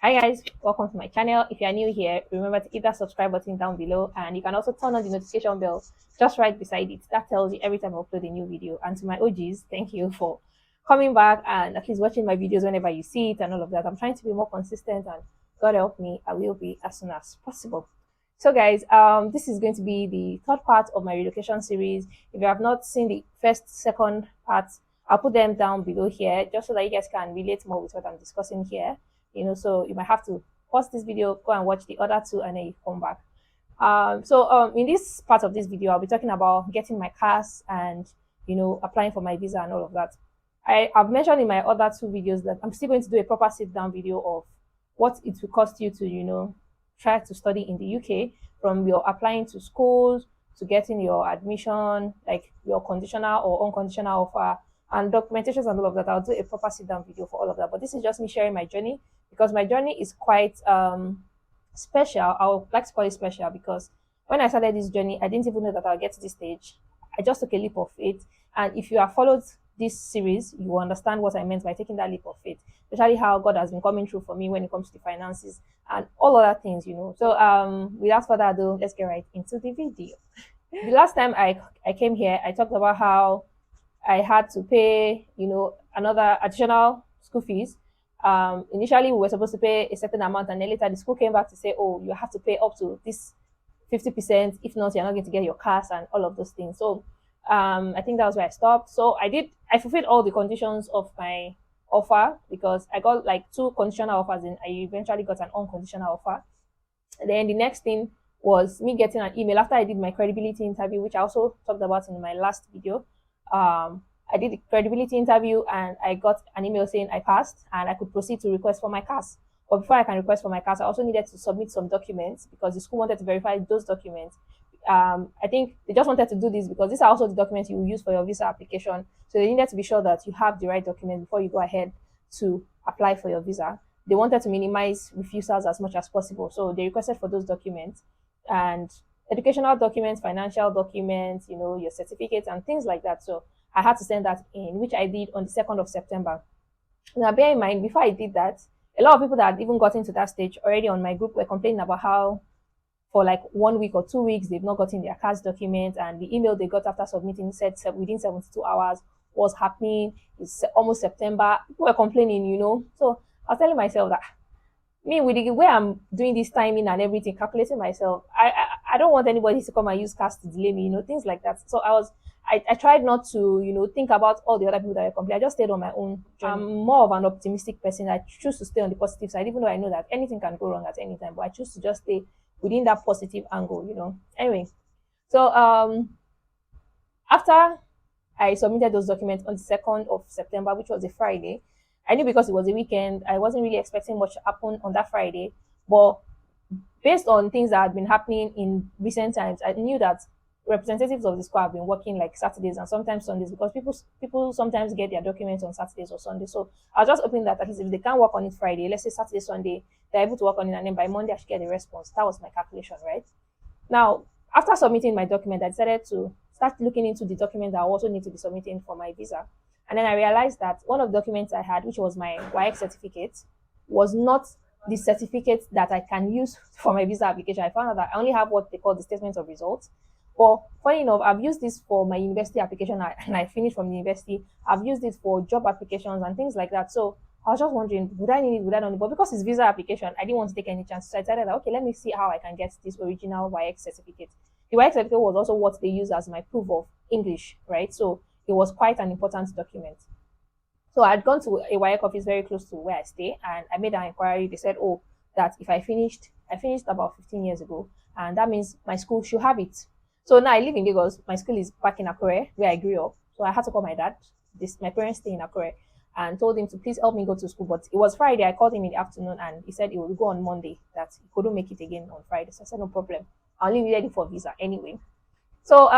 Hi guys, welcome to my channel. If you are new here, remember to hit that subscribe button down below, and you can also turn on the notification bell just right beside it. That tells you every time I upload a new video. And to my OGs, thank you for coming back and at least watching my videos whenever you see it and all of that. I'm trying to be more consistent, and God help me, I will be as soon as possible. So guys, this is going to be the third part of my relocation series. If you have not seen the first, second part, I'll put them down below here just so that you guys can relate more with what I'm discussing here. So you might have to pause this video, go and watch the other two, and then you come back. In this part of this video, I'll be talking about getting my CAS and applying for my visa and all of that. I've mentioned in my other two videos that I'm still going to do a proper sit down video of what it will cost you to try to study in the UK, from your applying to schools to getting your admission, like your conditional or unconditional offer and documentations and all of that. I'll do a proper sit down video for all of that. But this is just me sharing my journey, because my journey is quite special. I would like to call it special because when I started this journey, I didn't even know that I'll get to this stage. I just took a leap of faith. And if you have followed this series, you will understand what I meant by taking that leap of faith, especially how God has been coming through for me when it comes to finances and all other things. So without further ado, let's get right into the video. The last time I came here, I talked about how I had to pay, another additional school fees. Initially, we were supposed to pay a certain amount, and then later the school came back to say, oh, you have to pay up to this 50%. If not, you're not going to get your CAS and all of those things. So I think that was where I stopped. So I fulfilled all the conditions of my offer, because I got like two conditional offers and I eventually got an unconditional offer. And then the next thing was me getting an email after I did my credibility interview, which I also talked about in my last video. I did the credibility interview and I got an email saying I passed and I could proceed to request for my CAS. But before I can request for my CAS, I also needed to submit some documents because the school wanted to verify those documents. I think they just wanted to do this because these are also the documents you will use for your visa application. So they needed to be sure that you have the right documents before you go ahead to apply for your visa. They wanted to minimize refusals as much as possible. So they requested for those documents and educational documents, financial documents, your certificates and things like that. So I had to send that in, which I did on the 2nd of September. Now, bear in mind, before I did that, a lot of people that had even gotten to that stage already on my group were complaining about how for like 1 week or 2 weeks, they've not gotten their CAS documents, and the email they got after submitting said within 72 hours was happening. It's almost September. People were complaining. So I was telling myself that me, with the way I'm doing this timing and everything, calculating myself, I don't want anybody to come and use CAS to delay me, things like that. So I tried not to, think about all the other people that were complaining. I just stayed on my own journey. I'm more of an optimistic person. I choose to stay on the positive side, even though I know that anything can go wrong at any time. But I choose to just stay within that positive angle. Anyway, so after I submitted those documents on the 2nd of September, which was a Friday, I knew because it was a weekend, I wasn't really expecting much to happen on that Friday. But based on things that had been happening in recent times, I knew that representatives of the school have been working like Saturdays and sometimes Sundays, because people sometimes get their documents on Saturdays or Sundays. So I was just hoping that at least if they can't work on it Friday, let's say Saturday, Sunday, they're able to work on it, and then by Monday I should get a response. That was my calculation, right? Now, after submitting my document, I decided to start looking into the documents that I also need to be submitting for my visa. And then I realized that one of the documents I had, which was my YX certificate, was not the certificate that I can use for my visa application. I found out that I only have what they call the statement of results. But funny enough, I've used this for my university application and I finished from the university. I've used it for job applications and things like that. So I was just wondering, would I need it, would I not need it? But because it's visa application, I didn't want to take any chances. So I decided that, okay, let me see how I can get this original YX certificate. The YX certificate was also what they use as my proof of English, right? So it was quite an important document. So I'd gone to a YX office very close to where I stay, and I made an inquiry. They said, oh, that if I finished about 15 years ago, and that means my school should have it. So now I live in Lagos. My school is back in Akure, where I grew up. So I had to call my dad. My parents stay in Akure, and told him to please help me go to school. But it was Friday. I called him in the afternoon, and he said he would go on Monday, that he couldn't make it again on Friday. So I said, no problem. I'll leave you ready for visa anyway. So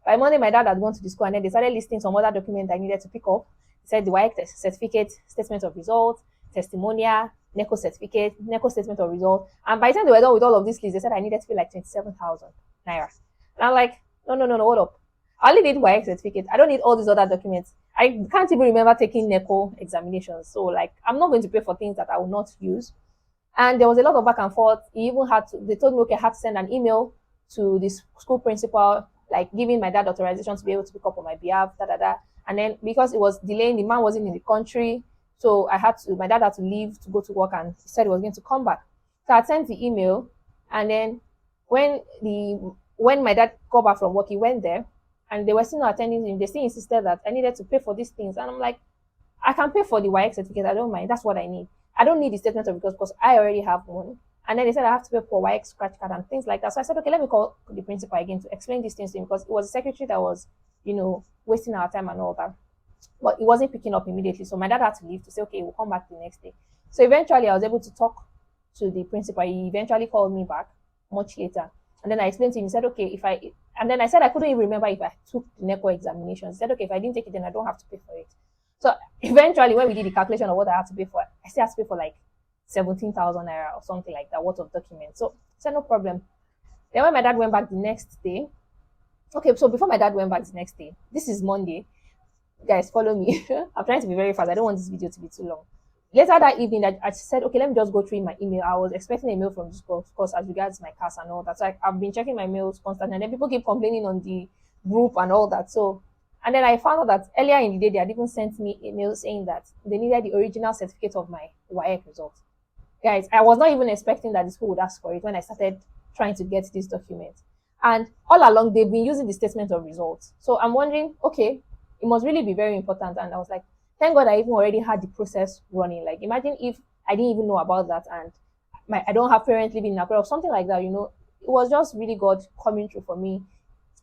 by Monday, my dad had gone to the school, and then they started listing some other documents I needed to pick up. He said the YX certificate, statement of results, testimonial, NECO certificate, NECO statement of results. And by the time they were done with all of these lists, they said I needed to pay like 27,000 naira. And I'm like, no, hold up. I only need YX certificate. I don't need all these other documents. I can't even remember taking NECO examinations. So like, I'm not going to pay for things that I will not use. And there was a lot of back and forth. He even had to, they told me, okay, I had to send an email to this school principal, like giving my dad authorization to be able to pick up on my behalf, da da da. And then because it was delaying, the man wasn't in the country. So my dad had to leave to go to work, and he said he was going to come back. So I sent the email, and then when when my dad got back from work, he went there, and they were still not attending him. They still insisted that I needed to pay for these things, and I'm like, I can pay for the YX certificate. I don't mind. That's what I need. I don't need the statement of because I already have one. And then they said I have to pay for YX scratch card and things like that. So I said, okay, let me call the principal again to explain these things to him, because it was the secretary that was, wasting our time and all that. But he wasn't picking up immediately. So my dad had to leave to say, okay, we'll come back the next day. So eventually I was able to talk to the principal. He eventually called me back much later. And then I explained to him, he said, okay, and then I said I couldn't even remember if I took the NECO examination. He said, okay, if I didn't take it, then I don't have to pay for it. So eventually, when we did the calculation of what I had to pay for, I still had to pay for like 17,000 naira or something like that worth of documents. So I said, no problem. Then when my dad went back the next day, okay, so before my dad went back the next day, this is Monday. Guys, follow me. I'm trying to be very fast. I don't want this video to be too long. Later that evening, I said, okay, let me just go through my email. I was expecting a mail from the school, of course, as regards my CAS and all that. So I've been checking my mails constantly, and then people keep complaining on the group and all that. So, and then I found out that earlier in the day, they had even sent me a mail saying that they needed the original certificate of my YEC results. Guys, I was not even expecting that the school would ask for it when I started trying to get this document. And all along, they've been using the statement of results. So I'm wondering, okay, it must really be very important. And I was like, thank God I even already had the process running. Like, imagine if I didn't even know about that, and I don't have parents living in Accra or something like that, It was just really God coming through for me.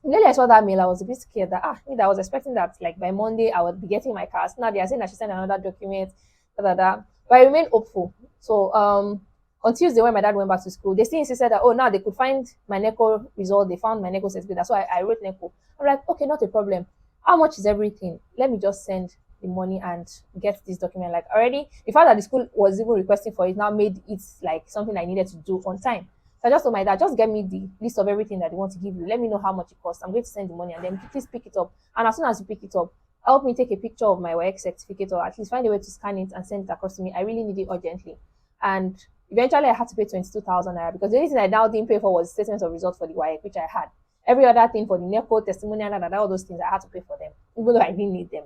Immediately I saw that mail, I was a bit scared that, I was expecting that like by Monday I would be getting my CAS. Now they are saying that she sent another document, da, da, da. But I remained hopeful. So on Tuesday when my dad went back to school, they still insisted that, now they could find my NECO result. They found my NECO certificate. That's why I wrote NECO. I'm like, okay, not a problem. How much is everything? Let me just send the money and get this document. Like already, the fact that the school was even requesting for it now made it like something I needed to do on time. So I just told my dad, just get me the list of everything that they want to give you. Let me know how much it costs. I'm going to send the money, and then please pick it up. And as soon as you pick it up, help me take a picture of my work certificate, or at least find a way to scan it and send it across to me. I really need it urgently. And eventually I had to pay 22,000 naira, because the only thing I now didn't pay for was statements of results for the WAEC, which I had. Every other thing for the NECO, testimonial, and all those things, I had to pay for them, even though I didn't need them.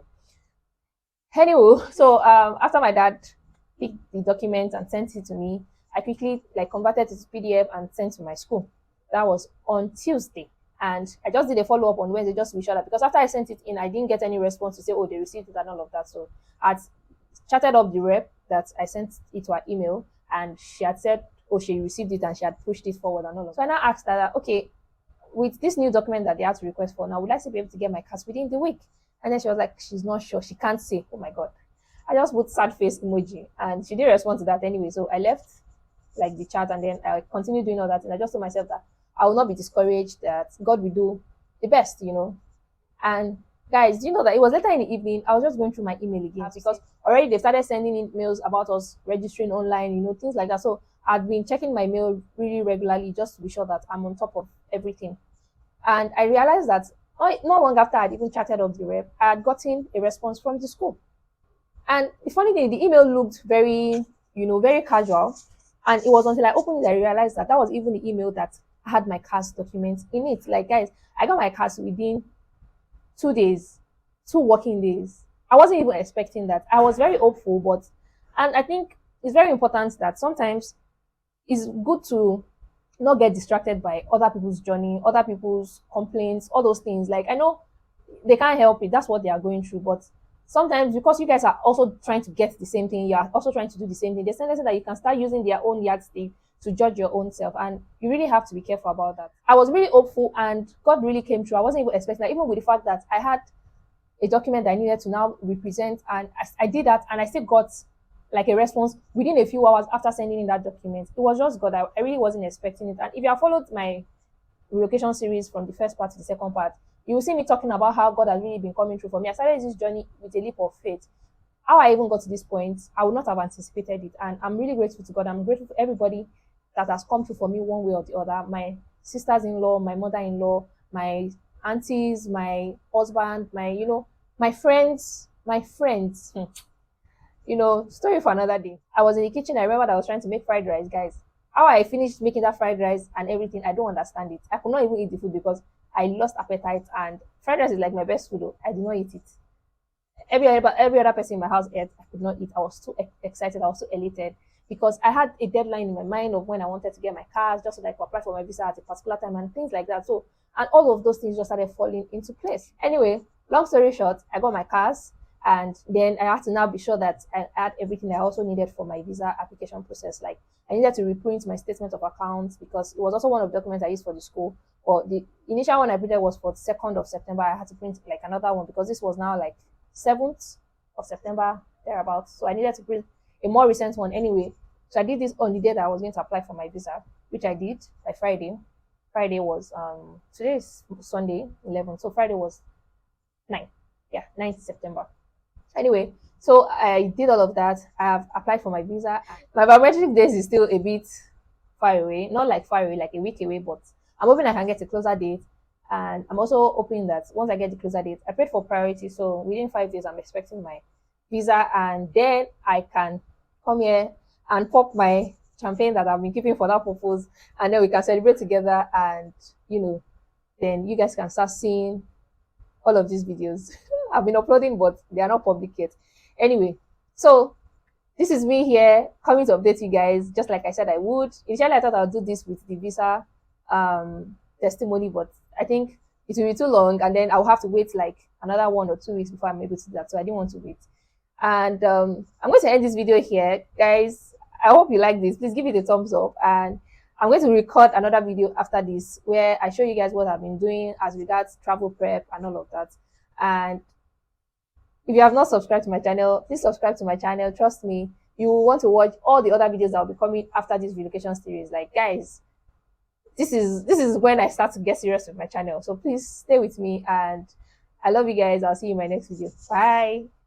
Anyway, so after my dad picked the document and sent it to me, I quickly converted it to PDF and sent to my school. That was on Tuesday. And I just did a follow-up on Wednesday just to be sure that, because after I sent it in, I didn't get any response to say, they received it and all of that. So I chatted up the rep that I sent it to her email, and she had said, she received it and she had pushed it forward and all of that. So I now asked her, okay, with this new document that they had to request for now, would I still be able to get my CAS within the week? And then she was like, she's not sure. She can't say. Oh my God. I just put sad face emoji, and she didn't respond to that anyway. So I left the chat, and then I continued doing all that. And I just told myself that I will not be discouraged, that God will do the best, And guys, do you know that it was later in the evening, I was just going through my email again, because already they started sending in mails about us registering online, things like that. So I'd been checking my mail really regularly just to be sure that I'm on top of everything. And I realized that not long after I'd even chatted up the rep, I had gotten a response from the school. And the funny thing, the email looked very, very casual. And it was until I opened it, I realized that was even the email that had my CAS documents in it. Like, guys, I got my CAS within 2 days, 2 working days. I wasn't even expecting that. I was very hopeful, and I think it's very important that sometimes it's good to not get distracted by other people's journey, other people's complaints, all those things. Like, I know they can't help it. That's what they are going through. But sometimes, because you guys are also trying to get the same thing, you are also trying to do the same thing, there's tendency that you can start using their own yardstick to judge your own self. And you really have to be careful about that. I was really hopeful, and God really came through. I wasn't even expecting that, even with the fact that I had a document that I needed to now represent. And I did that, and I still got a response within a few hours after sending in that document. It was just God. I really wasn't expecting it. And if you have followed my relocation series from the first part to the second part, you will see me talking about how God has really been coming through for me. I started this journey with a leap of faith. How I even got to this point, I would not have anticipated it. And I'm really grateful to God. I'm grateful for everybody that has come through for me one way or the other. My sisters-in-law, my mother-in-law, my aunties, my husband, my friends. Story for another day. I was in the kitchen. I remember that I was trying to make fried rice, guys. How I finished making that fried rice and everything, I don't understand it. I could not even eat the food because I lost appetite. And fried rice is like my best food. Though. I did not eat it. Every other person in my house ate. I could not eat. I was too excited. I was so elated because I had a deadline in my mind of when I wanted to get my CAS, just so that I could apply for my visa at a particular time and things like that. So, and all of those things just started falling into place. Anyway, long story short, I got my CAS, and then I had to now be sure that I had everything I also needed for my visa application process. Like I needed to reprint my statement of accounts because it was also one of the documents I used for the school. Or the initial one I printed was for the 2nd of September. I had to print like another one because this was now like 7th of September, thereabouts. So I needed to print a more recent one anyway. So I did this on the day that I was going to apply for my visa, which I did by Friday. Friday was today is Sunday 11th. So Friday was 9. Yeah, 9th September. Anyway, so I did all of that. I have applied for my visa. My biometric days is still a bit far away, not like far away, like a week away, but I'm hoping I can get a closer date. And I'm also hoping that once I get the closer date, I paid for priority. So within 5 days, I'm expecting my visa, and then I can come here and pop my champagne that I've been keeping for that purpose, and then we can celebrate together. And then you guys can start seeing all of these videos. I've been uploading, but they are not public yet. Anyway, so this is me here coming to update you guys, just like I said I would. Initially, I thought I would do this with the visa testimony, but I think it will be too long, and then I'll have to wait like another 1 or 2 weeks before I'm able to do that. So I didn't want to wait. And I'm going to end this video here, guys. I hope you like this. Please give it a thumbs up, and I'm going to record another video after this where I show you guys what I've been doing as regards travel prep and all of that. And if you have not subscribed to my channel, please subscribe to my channel. Trust me, you will want to watch all the other videos that will be coming after this relocation series. Like, guys, this is when I start to get serious with my channel. So please stay with me, and I love you guys. I'll see you in my next video. Bye.